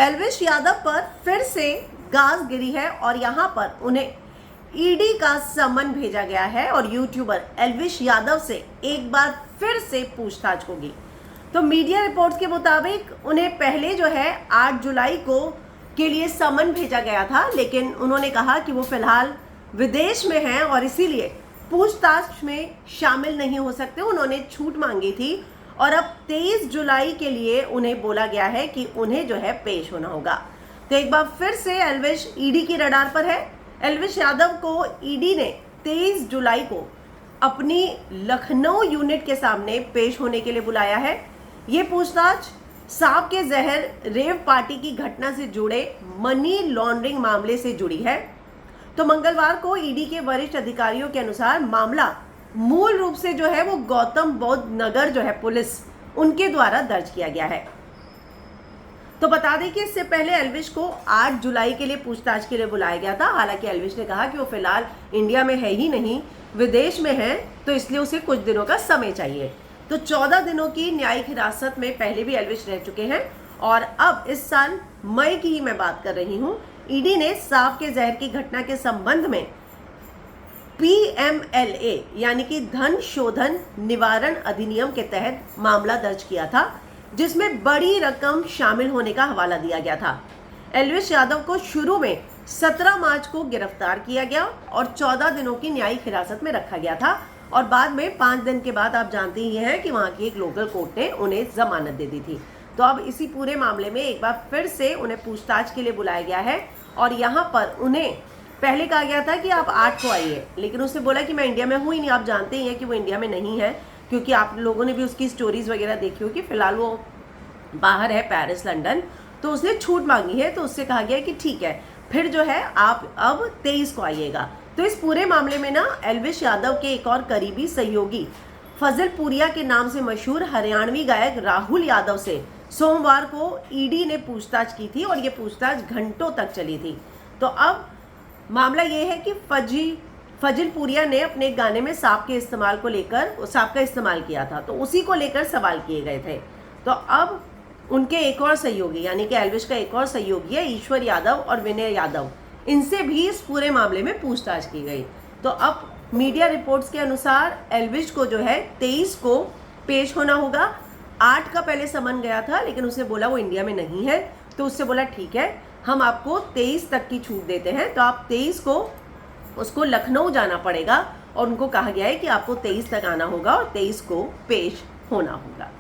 एल्विश यादव पर फिर से गाज गिरी है और यहां पर उन्हें ईडी का समन भेजा गया है और यूट्यूबर एल्विश यादव से एक बार फिर से पूछताछ होगी। तो मीडिया रिपोर्ट्स के मुताबिक उन्हें पहले जो है 8 जुलाई को के लिए समन भेजा गया था, लेकिन उन्होंने कहा कि वो फिलहाल विदेश में हैं और इसीलिए पूछताछ में शामिल नहीं हो सकते। उन्होंने छूट मांगी थी और अब 23 जुलाई के लिए उन्हें बोला गया है कि उन्हें जो है पेश होना होगा। तो एक बार फिर से एल्विश ईडी की रडार पर है। एल्विश यादव को ईडी ने 23 जुलाई को अपनी लखनऊ यूनिट के सामने पेश होने के लिए बुलाया है। ये पूछताछ सांप के जहर रेव पार्टी की घटना से जुड़े मनी लॉन्ड्रिंग मामले से जुड़ी है। तो मंगलवार को ईडी के वरिष्ठ अधिकारियों के अनुसार मामला मूल रूप से जो है वो गौतम बुद्ध नगर जो है पुलिस उनके द्वारा दर्ज किया गया है। तो बता दें कि इससे पहले एल्विश को 8 जुलाई के लिए पूछताछ के लिए बुलाया गया था। हालांकि एल्विश ने कहा कि वो फिलहाल इंडिया में है ही नहीं, विदेश में है, तो इसलिए उसे कुछ दिनों का समय चाहिए। तो 14 दिनों की न्यायिक हिरासत में पहले भी एल्विश रह चुके हैं और अब इस साल मई की ही मैं बात कर रही हूँ, ईडी ने सांप के जहर की घटना के संबंध में PMLA यानी कि धन शोधन निवारण अधिनियम के तहत मामला दर्ज किया था, जिसमें बड़ी रकम शामिल होने का हवाला दिया गया था। एल्विश यादव को शुरू में 17 मार्च को गिरफ्तार किया गया और 14 दिनों की न्यायिक हिरासत में रखा गया था और बाद में 5 दिन के बाद आप जानते ही हैं कि वहां की एक लोकल कोर्ट ने उन्हें जमानत दे दी थी। तो अब इसी पूरे मामले में एक बार फिर से उन्हें पूछताछ के लिए बुलाया गया है और यहाँ पर उन्हें पहले कहा गया था कि आप 8 को आइए, लेकिन उसने बोला कि मैं इंडिया में हूँ ही नहीं। आप जानते ही हैं कि वो इंडिया में नहीं है, क्योंकि आप लोगों ने भी उसकी स्टोरीज वगैरह देखी हो कि फिलहाल वो बाहर है, पेरिस, लंदन। तो उसने छूट मांगी है, तो उससे कहा गया कि ठीक है, फिर जो है आप अब 23 को आइएगा। तो इस पूरे मामले में ना एल्विश यादव के एक और करीबी सहयोगी फजलपुरिया के नाम से मशहूर हरियाणवी गायक राहुल यादव से सोमवार को ईडी ने पूछताछ की थी और ये पूछताछ घंटों तक चली थी। तो अब मामला ये है कि फजलपुरिया ने अपने गाने में सांप के इस्तेमाल को लेकर सांप का इस्तेमाल किया था, तो उसी को लेकर सवाल किए गए थे। तो अब उनके एक और सहयोगी यानी कि एल्विश का एक और सहयोगी है ईश्वर यादव और विनय यादव, इनसे भी इस पूरे मामले में पूछताछ की गई। तो अब मीडिया रिपोर्ट्स के अनुसार एल्विश को जो है 23 को पेश होना होगा। 8 का पहले समन गया था, लेकिन उसने बोला वो इंडिया में नहीं है, तो उससे बोला ठीक है, हम आपको 23 तक की छूट देते हैं। तो आप 23 को उसको लखनऊ जाना पड़ेगा और उनको कहा गया है कि आपको 23 तक आना होगा और 23 को पेश होना होगा।